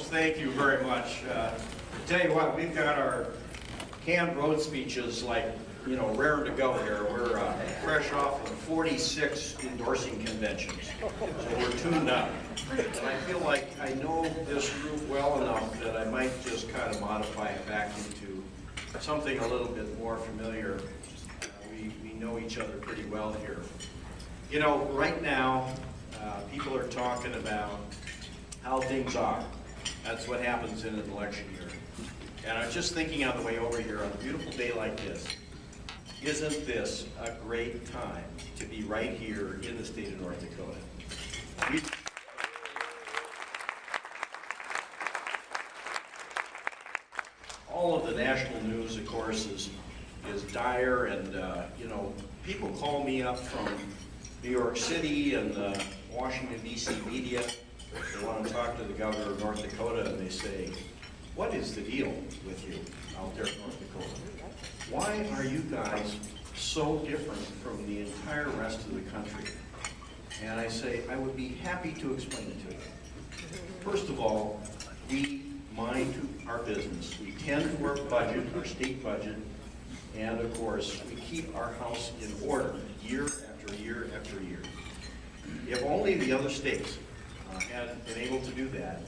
Folks, thank you very much. Tell you what, we've got our canned road speeches like, you know, raring to go here. We're fresh off of 46 endorsing conventions, so we're tuned up. And I feel like I know this group well enough that I might just kind of modify it back into something a little bit more familiar. We know each other pretty well here. You know, right now, people are talking about how things are. That's what happens in an election year. And I was just thinking on the way over here, on a beautiful day like this, isn't this a great time to be right here in the state of North Dakota? All of the national news, of course, is dire, and you know, people call me up from New York City and Washington, D.C. media. They want to talk to the governor of North Dakota, and they say, what is the deal with you out there in North Dakota? Why are you guys so different from the entire rest of the country? And I say, I would be happy to explain it to you. First of all, we mind our business. We tend to our budget, our state budget, and of course, we keep our house in order year after year after year. If only the other states had been able to do that,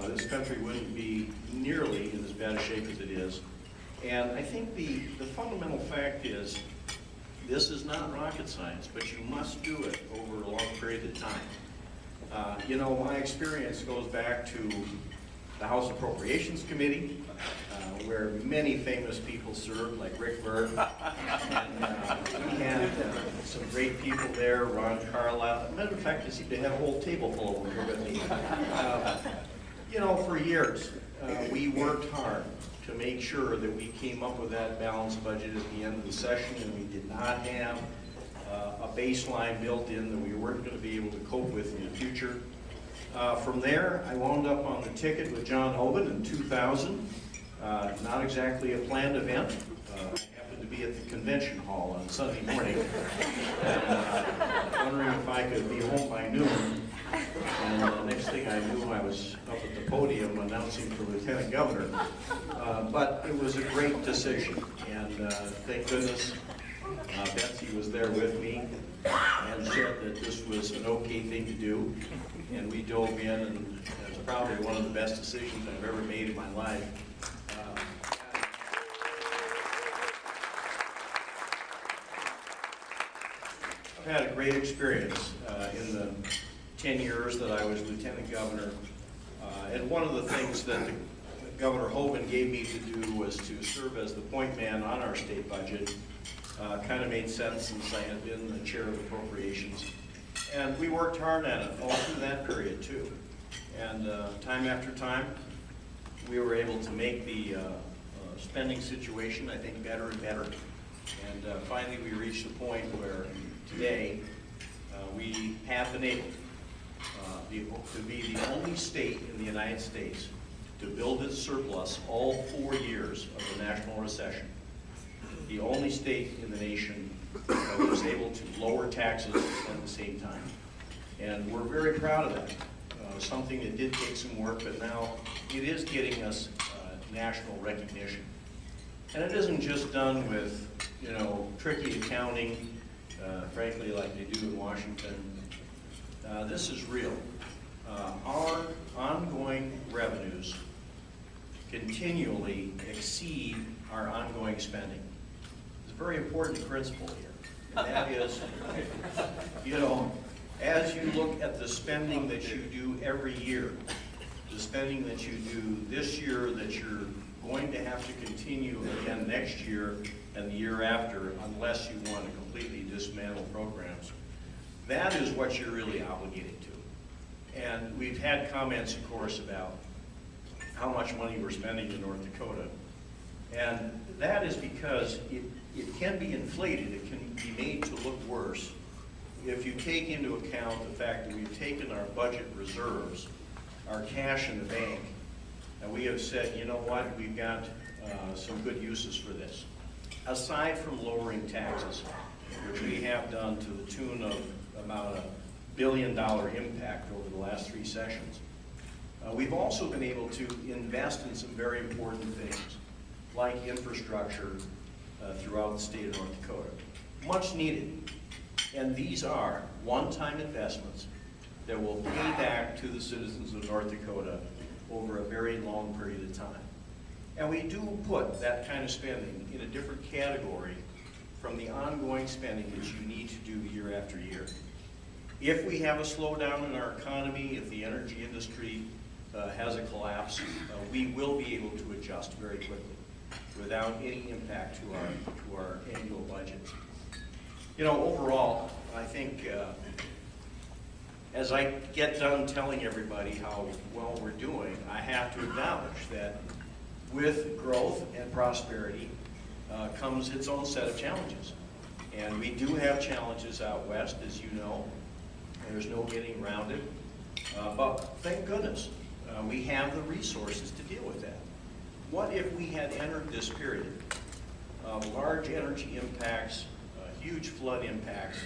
this country wouldn't be nearly in as bad a shape as it is. And I think the fundamental fact is, this is not rocket science, but you must do it over a long period of time. You know, my experience goes back to the House Appropriations Committee, where many famous people served, like Rick Berg, and we had some great people there, Ron Carlisle. As a matter of fact, they had a whole table full of them here with me. You know, for years, we worked hard to make sure that we came up with that balanced budget at the end of the session, and we did not have a baseline built in that we weren't going to be able to cope with in the future. From there, I wound up on the ticket with John Hoban in 2000. Not exactly a planned event. I happened to be at the convention hall on Sunday morning, and, wondering if I could be home by noon. And the next thing I knew, I was up at the podium announcing for Lieutenant Governor. But it was a great decision, and thank goodness Betsy was there with me and said that this was an okay thing to do. And we dove in, and it's probably one of the best decisions I've ever made in my life. I've had a great experience in the 10 years that I was Lieutenant Governor. And one of the things that Governor Hoban gave me to do was to serve as the point man on our state budget. Kind of made sense since I had been the chair of appropriations. And we worked hard at it all through that period too. And time after time, we were able to make the spending situation, I think, better and better. And finally, we reached a point where today we have been able to be the only state in the United States to build its surplus all 4 years of the national recession. The only state in the nation that was able to lower taxes at the same time. And we're very proud of that. Something that did take some work, but now it is getting us national recognition. And it isn't just done with, you know, tricky accounting, frankly, like they do in Washington. This is real. Our ongoing revenues continually exceed our ongoing spending. It's a very important principle here. And that is, you know, as you look at the spending that you do every year, the spending that you do this year that you're going to have to continue again next year and the year after, unless you want to completely dismantle programs, that is what you're really obligated to. And we've had comments, of course, about how much money we're spending in North Dakota. And that is because it can be inflated, it can be made to look worse if you take into account the fact that we've taken our budget reserves, our cash in the bank, and we have said, you know what, we've got some good uses for this. Aside from lowering taxes, which we have done to the tune of about $1 billion impact over the last 3 sessions, We've also been able to invest in some very important things, like infrastructure throughout the state of North Dakota. Much needed. And these are one-time investments that will pay back to the citizens of North Dakota over a very long period of time. And we do put that kind of spending in a different category from the ongoing spending that you need to do year after year. If we have a slowdown in our economy, if the energy industry has a collapse, we will be able to adjust very quickly without any impact to our annual budget. You know, overall, I think as I get done telling everybody how well we're doing, I have to acknowledge that with growth and prosperity comes its own set of challenges. And we do have challenges out west, as you know. There's no getting around it. But thank goodness we have the resources to deal with that. What if we had entered this period of large energy impacts, huge flood impacts,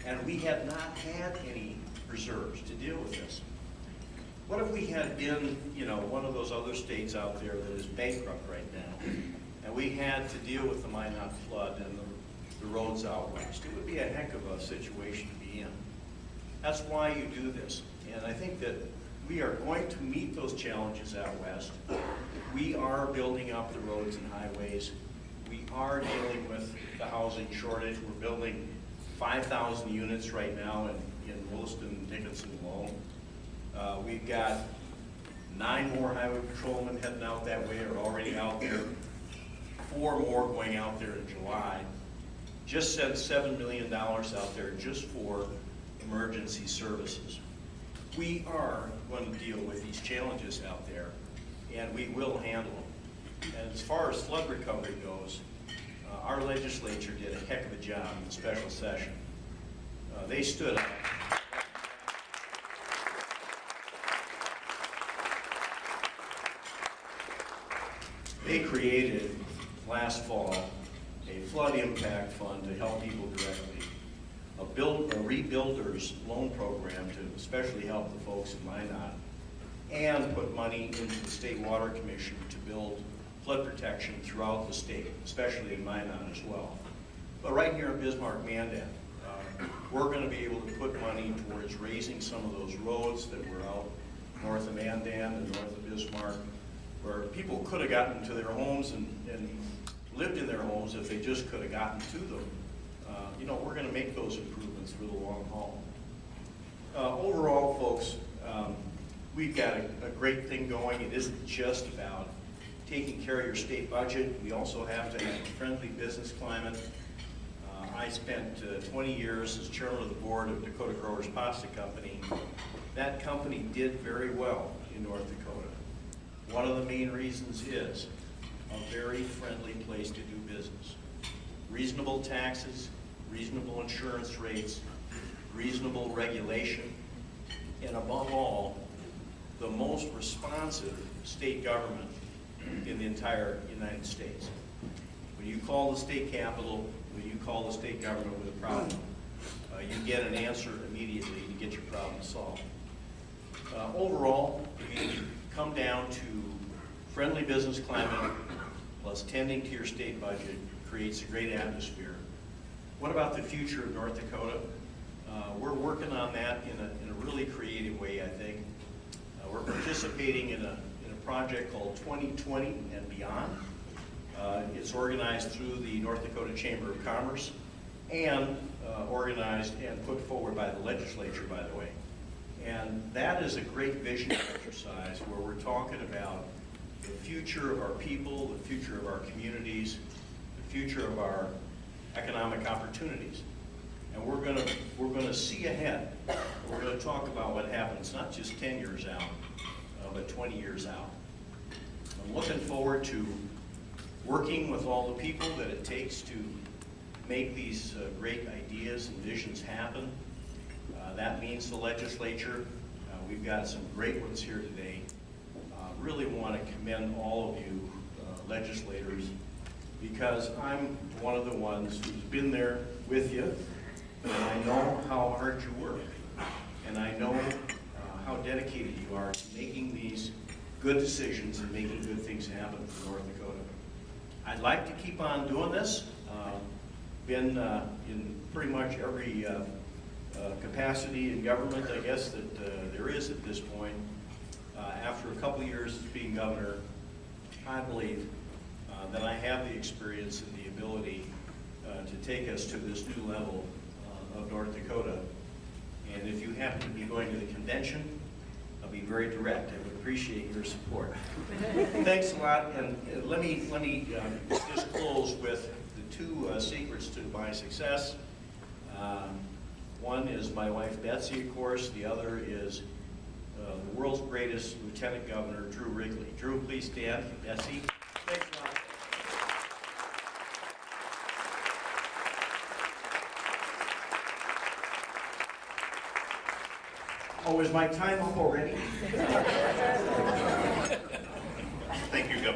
and we had not had any reserves to deal with this? What if we had been, you know, one of those other states out there that is bankrupt right now, and we had to deal with the Minot flood and the roads out west? It would be a heck of a situation to be in. That's why you do this. And I think that we are going to meet those challenges out west. We are building up the roads and highways. We are dealing with the housing shortage. We're building 5,000 units right now in Williston and Dickinson alone. We've got 9 more highway patrolmen heading out that way, or already out there. 4 more going out there in July. Just sent $7 million out there just for emergency services. We are going to deal with these challenges out there, and we will handle them. And as far as flood recovery goes, our legislature did a heck of a job in the special session. They stood up. They created last fall a flood impact fund to help people directly, a rebuilders loan program to especially help the folks in Minot, and put money into the State Water Commission to build flood protection throughout the state, especially in Minot as well. But right here in Bismarck, Mandan, we're going to be able to put money towards raising some of those roads that were out north of Mandan and north of Bismarck, where people could have gotten to their homes and lived in their homes if they just could have gotten to them. You know, we're going to make those improvements for the long haul. Overall, folks, we've got a great thing going. It isn't just about taking care of your state budget. We also have to have a friendly business climate. I spent 20 years as chairman of the board of Dakota Growers Pasta Company. That company did very well in North Dakota. One of the main reasons is a very friendly place to do business. Reasonable taxes, reasonable insurance rates, reasonable regulation, and above all, the most responsive state government in the entire United States. When you call the state capitol, when you call the state government with a problem, you get an answer immediately to get your problem solved. Overall, we come down to friendly business climate plus tending to your state budget creates a great atmosphere. What about the future of North Dakota? We're working on that in a really creative way, I think. We're participating in a project called 2020 and Beyond. It's organized through the North Dakota Chamber of Commerce and organized and put forward by the legislature, by the way. And that is a great vision exercise where we're talking about the future of our people, the future of our communities, the future of our economic opportunities. And we're going to see ahead. We're going to talk about what happens not just 10 years out, but 20 years out. I'm looking forward to working with all the people that it takes to make these great ideas and visions happen. That means the legislature. We've got some great ones here today. Really want to commend all of you legislators, because I'm one of the ones who's been there with you, and I know how hard you work, and I know how dedicated you are to making these good decisions and making good things happen for North Dakota. I'd like to keep on doing this. Been in pretty much every capacity in government, I guess, that there is at this point. After a couple years of being governor, I believe that I have the experience and the ability to take us to this new level of North Dakota. And if you happen to be going to the convention, I'll be very direct. I would appreciate your support. Thanks a lot, and let me just close with the two secrets to my success. One is my wife Betsy, of course. The other is the world's greatest Lieutenant Governor, Drew Wrigley. Drew, please stand. Betsy. Thanks a lot. Oh, is my time up already? Thank you, Governor.